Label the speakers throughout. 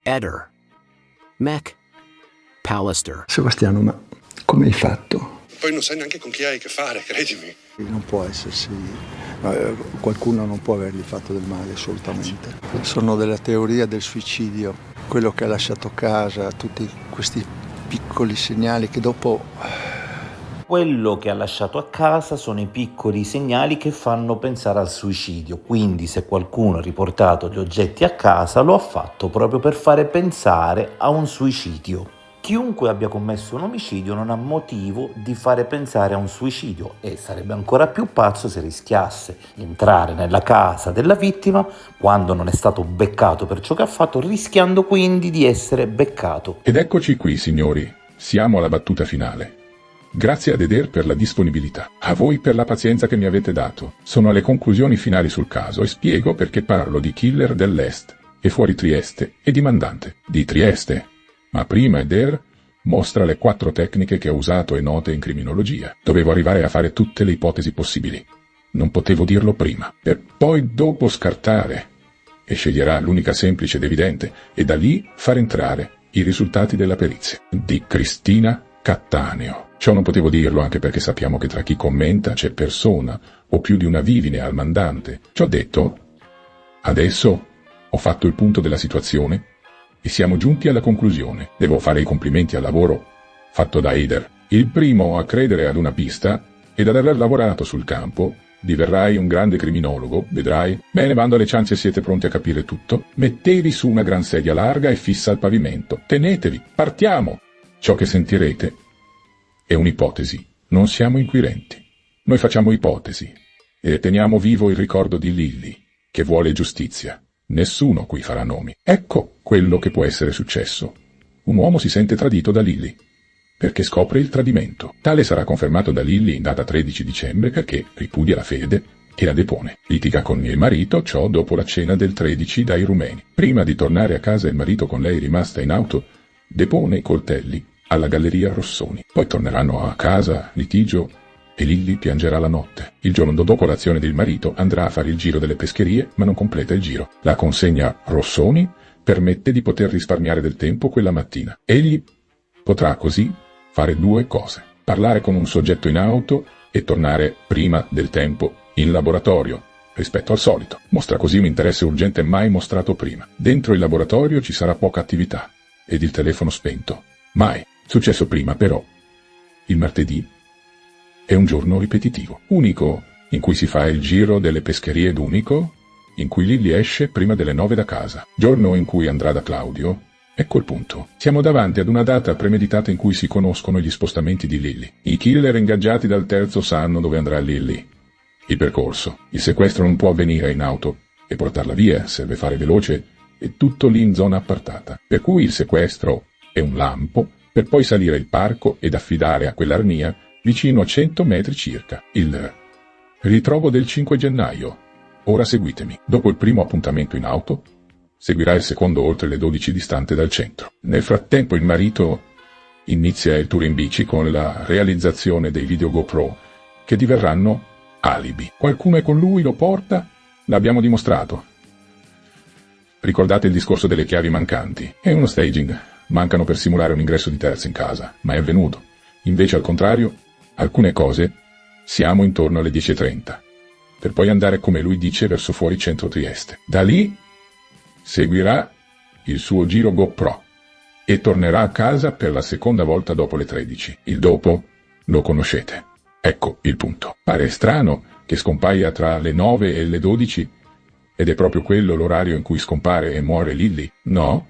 Speaker 1: Eder, Mac, Pallister.
Speaker 2: Sebastiano, ma come hai fatto?
Speaker 3: Poi non sai neanche con chi hai a che fare, credimi.
Speaker 2: Non può essersi... qualcuno non può avergli fatto del male, assolutamente. Sono della teoria del suicidio, quello che ha lasciato casa, tutti questi piccoli segnali che dopo...
Speaker 4: Quello che ha lasciato a casa sono i piccoli segnali che fanno pensare al suicidio, quindi se qualcuno ha riportato gli oggetti a casa lo ha fatto proprio per fare pensare a un suicidio. Chiunque abbia commesso un omicidio non ha motivo di fare pensare a un suicidio e sarebbe ancora più pazzo se rischiasse di entrare nella casa della vittima quando non è stato beccato per ciò che ha fatto, rischiando quindi di essere beccato.
Speaker 5: Ed eccoci qui, signori, siamo alla battuta finale. Grazie ad Eder per la disponibilità, a voi per la pazienza che mi avete dato. Sono alle conclusioni finali sul caso e spiego perché parlo di killer dell'Est e fuori Trieste e di mandante di Trieste. Ma prima Eder mostra le 4 tecniche che ha usato e note in criminologia. Dovevo arrivare a fare tutte le ipotesi possibili. Non potevo dirlo prima, per poi dopo scartare. E sceglierà l'unica semplice ed evidente, e da lì far entrare i risultati della perizia. Di Cristina Cattaneo. Ciò non potevo dirlo anche perché sappiamo che tra chi commenta c'è persona, o più di una vivine al mandante. Ciò detto, adesso ho fatto il punto della situazione, e siamo giunti alla conclusione. Devo fare i complimenti al lavoro fatto da Eder. Il primo a credere ad una pista ed ad aver lavorato sul campo. Diverrai un grande criminologo, vedrai. Bene, bando alle ciance, siete pronti a capire tutto? Mettevi su una gran sedia larga e fissa al pavimento. Tenetevi, partiamo! Ciò che sentirete è un'ipotesi. Non siamo inquirenti. Noi facciamo ipotesi e teniamo vivo il ricordo di Lilly, che vuole giustizia. Nessuno qui farà nomi. Ecco quello che può essere successo. Un uomo si sente tradito da Lilly, perché scopre il tradimento. Tale sarà confermato da Lilly in data 13 dicembre perché ripudia la fede e la depone. Litiga con il marito, ciò dopo la cena del 13 dai rumeni. Prima di tornare a casa il marito con lei rimasta in auto depone i coltelli alla Galleria Rossoni. Poi torneranno a casa, litigio, e Lilly piangerà la notte. Il giorno dopo l'azione del marito andrà a fare il giro delle pescherie, ma non completa il giro. La consegna Rossoni permette di poter risparmiare del tempo quella mattina. Egli potrà così fare 2 cose. Parlare con un soggetto in auto e tornare prima del tempo in laboratorio, rispetto al solito. Mostra così un interesse urgente mai mostrato prima. Dentro il laboratorio ci sarà poca attività ed il telefono spento. Mai. Successo prima però. Il martedì è un giorno ripetitivo, unico, in cui si fa il giro delle pescherie ed unico, in cui Lilly esce prima delle 9 da casa, giorno in cui andrà da Claudio. Ecco il punto. Siamo davanti ad una data premeditata in cui si conoscono gli spostamenti di Lilly. I killer ingaggiati dal terzo sanno dove andrà Lilly. Il percorso. Il sequestro non può avvenire in auto e portarla via, serve fare veloce, e tutto lì in zona appartata. Per cui il sequestro è un lampo, per poi salire il parco ed affidare a quell'arnia vicino a 100 metri circa. Il ritrovo del 5 gennaio. Ora seguitemi. Dopo il primo appuntamento in auto, seguirà il secondo oltre le 12 distante dal centro. Nel frattempo il marito inizia il tour in bici con la realizzazione dei video GoPro, che diverranno alibi. Qualcuno è con lui, lo porta, l'abbiamo dimostrato. Ricordate il discorso delle chiavi mancanti? È uno staging. Mancano per simulare un ingresso di terzi in casa, ma è avvenuto. Invece al contrario, alcune cose, siamo intorno alle 10:30, per poi andare come lui dice verso fuori centro Trieste. Da lì seguirà il suo giro GoPro e tornerà a casa per la seconda volta dopo le 13. Il dopo lo conoscete. Ecco il punto. Pare strano che scompaia tra le 9 e le 12 ed è proprio quello l'orario in cui scompare e muore Lilly? No?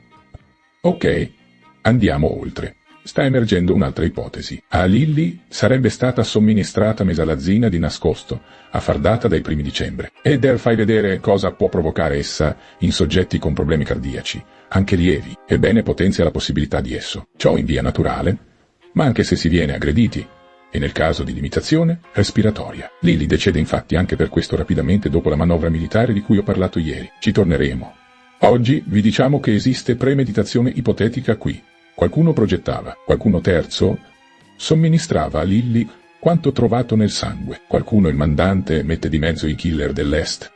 Speaker 5: Ok, andiamo oltre. Sta emergendo un'altra ipotesi. A Lilly sarebbe stata somministrata mesalazina di nascosto, a far data dai primi dicembre. Eder fai vedere cosa può provocare essa in soggetti con problemi cardiaci, anche lievi, ebbene potenzia la possibilità di esso. Ciò in via naturale, ma anche se si viene aggrediti, e nel caso di limitazione, respiratoria. Lilly decede infatti anche per questo rapidamente dopo la manovra militare di cui ho parlato ieri. Ci torneremo. Oggi vi diciamo che esiste premeditazione ipotetica qui. Qualcuno progettava, qualcuno terzo somministrava a Lilly quanto trovato nel sangue. Qualcuno, il mandante, mette di mezzo i killer dell'Est.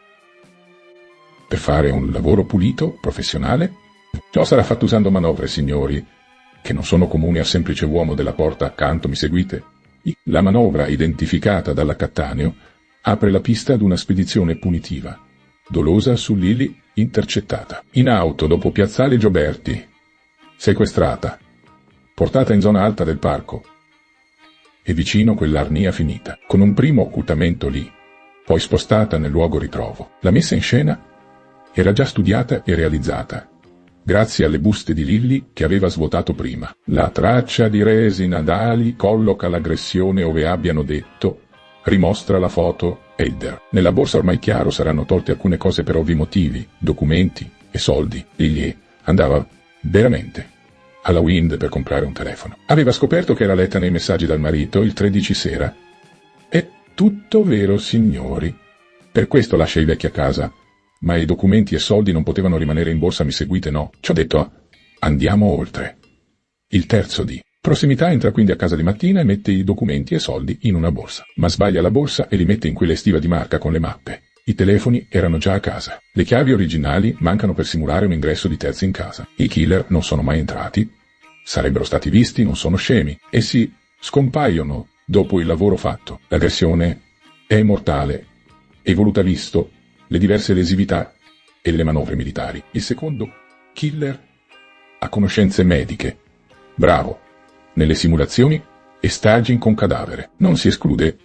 Speaker 5: Per fare un lavoro pulito, professionale, Ciò sarà fatto usando manovre, signori, che non sono comuni al semplice uomo della porta accanto, mi seguite? La manovra, identificata dalla Cattaneo, apre la pista ad una spedizione punitiva, dolosa su Lily, intercettata. In auto dopo Piazzale Gioberti, sequestrata, portata in zona alta del parco, e vicino quell'arnia finita, con un primo occultamento lì, poi spostata nel luogo ritrovo. La messa in scena era già studiata e realizzata, grazie alle buste di Lily che aveva svuotato prima. La traccia di resina d'ali colloca l'aggressione ove abbiano detto, rimostra la foto Heather. Nella borsa ormai chiaro saranno tolte alcune cose per ovvi motivi, documenti e soldi. Lily andava veramente alla Wind per comprare un telefono. Aveva scoperto che era letta nei messaggi dal marito il 13 sera. È tutto vero, signori. Per questo lascia i vecchi a casa. Ma i documenti e soldi non potevano rimanere in borsa, mi seguite, no? Ci ho detto, andiamo oltre. Il terzo D. Prossimità entra quindi a casa di mattina e mette i documenti e soldi in una borsa. Ma sbaglia la borsa e li mette in quella estiva di marca con le mappe. I telefoni erano già a casa. Le chiavi originali mancano per simulare un ingresso di terzi in casa. I killer non sono mai entrati. Sarebbero stati visti, non sono scemi. Essi scompaiono dopo il lavoro fatto. L'aggressione è mortale e voluta visto le diverse lesività e le manovre militari. Il secondo killer ha conoscenze mediche. Bravo nelle simulazioni e staging con cadavere. Non si esclude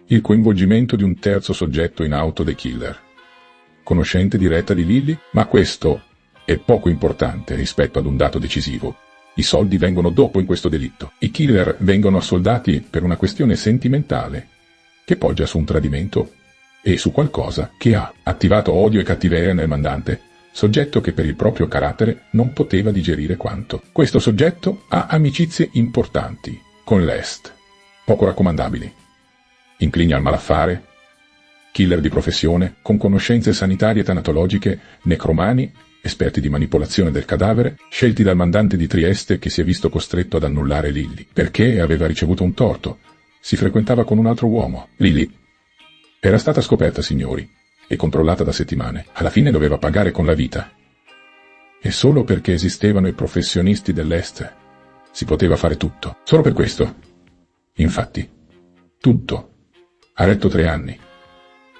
Speaker 5: il coinvolgimento di un terzo soggetto in auto dei killer, conoscente diretta di Lily, ma questo è poco importante rispetto ad un dato decisivo. I soldi vengono dopo in questo delitto. I killer vengono assoldati per una questione sentimentale che poggia su un tradimento e su qualcosa che ha attivato odio e cattiveria nel mandante, soggetto che per il proprio carattere non poteva digerire quanto. Questo soggetto ha amicizie importanti con l'Est, poco raccomandabili, inclini al malaffare, killer di professione, con conoscenze sanitarie tanatologiche, necromani, esperti di manipolazione del cadavere, scelti dal mandante di Trieste che si è visto costretto ad annullare Lily, perché aveva ricevuto un torto, si frequentava con un altro uomo. Lily era stata scoperta, signori, e controllata da settimane. Alla fine doveva pagare con la vita. E solo perché esistevano i professionisti dell'Est si poteva fare tutto. Solo per questo. Infatti, tutto. Ha retto 3 anni.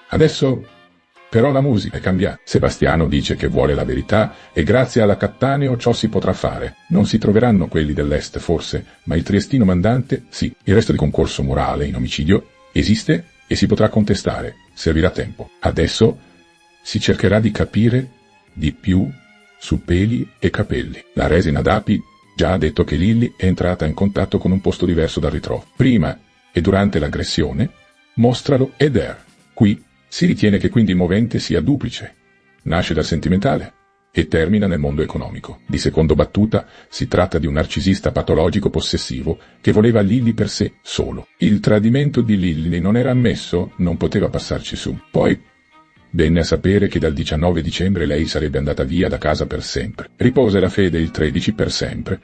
Speaker 5: Adesso, però, la musica è cambiata. Sebastiano dice che vuole la verità e grazie alla Cattaneo ciò si potrà fare. Non si troveranno quelli dell'Est, forse, ma il triestino mandante, sì. Il resto di concorso morale in omicidio esiste e si potrà contestare, servirà tempo. Adesso si cercherà di capire di più su peli e capelli. La resina d'api già ha detto che Lily è entrata in contatto con un posto diverso dal ritrovo. Prima e durante l'aggressione, mostralo Heather. Qui si ritiene che quindi il movente sia duplice. Nasce dal sentimentale e termina nel mondo economico. Di secondo battuta si tratta di un narcisista patologico possessivo che voleva Lily per sé solo. Il tradimento di Lily non era ammesso, non poteva passarci su. Poi venne a sapere che dal 19 dicembre lei sarebbe andata via da casa per sempre. Ripose la fede il 13 per sempre.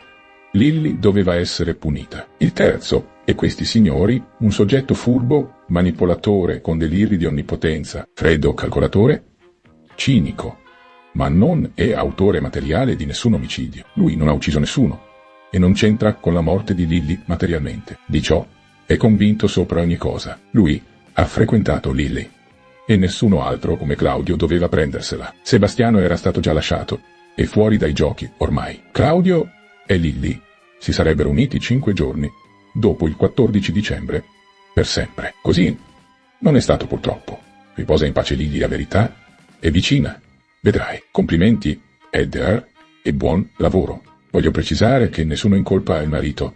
Speaker 5: Lily doveva essere punita. Il terzo, e questi signori, un soggetto furbo, manipolatore con deliri di onnipotenza, freddo calcolatore, cinico, ma non è autore materiale di nessun omicidio. Lui non ha ucciso nessuno e non c'entra con la morte di Lily materialmente. Di ciò è convinto sopra ogni cosa. Lui ha frequentato Lily e nessuno altro come Claudio doveva prendersela. Sebastiano era stato già lasciato e fuori dai giochi ormai. Claudio e Lily si sarebbero uniti 5 giorni dopo il 14 dicembre per sempre. Così non è stato purtroppo. Riposa in pace Lily, la verità è vicina. Vedrai. Complimenti, Heather, e buon lavoro. Voglio precisare che nessuno incolpa il marito.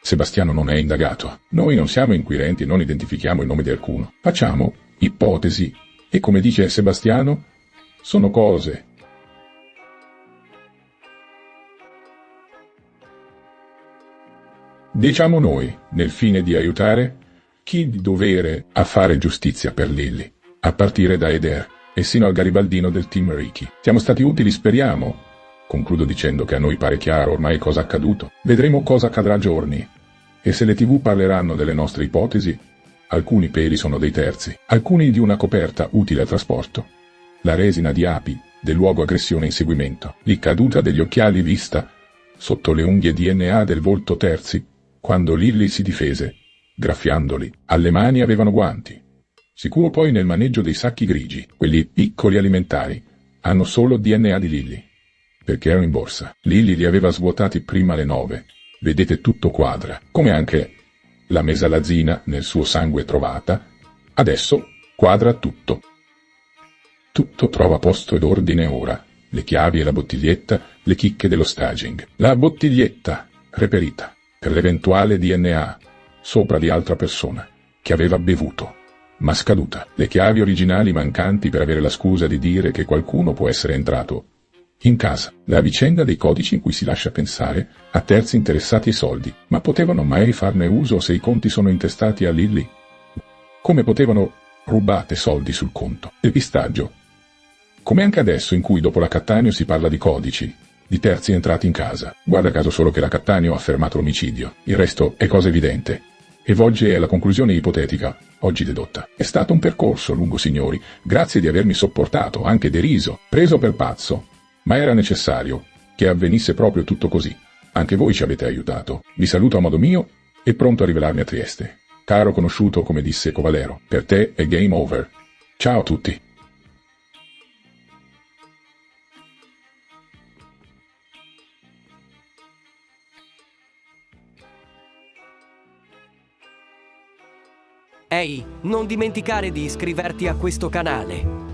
Speaker 5: Sebastiano non è indagato. Noi non siamo inquirenti e non identifichiamo il nome di alcuno. Facciamo ipotesi e, come dice Sebastiano, sono cose. Diciamo noi, nel fine di aiutare chi di dovere a fare giustizia per Lily, a partire da Heather e sino al garibaldino del team Ricky. Siamo stati utili, speriamo. Concludo dicendo che a noi pare chiaro ormai cosa è accaduto. Vedremo cosa accadrà a giorni. E se le TV parleranno delle nostre ipotesi, alcuni peli sono dei terzi, alcuni di una coperta utile al trasporto. La resina di api del luogo aggressione inseguimento, lì caduta degli occhiali vista, sotto le unghie DNA del volto terzi, quando Lilly si difese, graffiandoli. Alle mani avevano guanti. Sicuro poi nel maneggio dei sacchi grigi, quelli piccoli alimentari, hanno solo DNA di Lilly, perché erano in borsa. Lilly li aveva svuotati prima alle 9. Vedete, tutto quadra, come anche la mesalazina nel suo sangue trovata. Adesso quadra tutto. Tutto trova posto ed ordine ora. Le chiavi e la bottiglietta, le chicche dello staging. La bottiglietta, reperita, per l'eventuale DNA, sopra di altra persona, che aveva bevuto, ma scaduta. Le chiavi originali mancanti per avere la scusa di dire che qualcuno può essere entrato in casa. La vicenda dei codici in cui si lascia pensare a terzi interessati ai soldi. Ma potevano mai farne uso se i conti sono intestati a Lilly? Come potevano rubate soldi sul conto? Depistaggio. Come anche adesso in cui dopo la Cattaneo si parla di codici, di terzi entrati in casa. Guarda caso solo che la Cattaneo ha fermato l'omicidio. Il resto è cosa evidente e volge alla conclusione ipotetica, oggi dedotta. È stato un percorso lungo, signori. Grazie di avermi sopportato, anche deriso, preso per pazzo. Ma era necessario che avvenisse proprio tutto così. Anche voi ci avete aiutato. Vi saluto a modo mio e pronto a rivelarmi a Trieste. Caro conosciuto, come disse Covalero, per te è game over. Ciao a tutti.
Speaker 6: Ehi, non dimenticare di iscriverti a questo canale.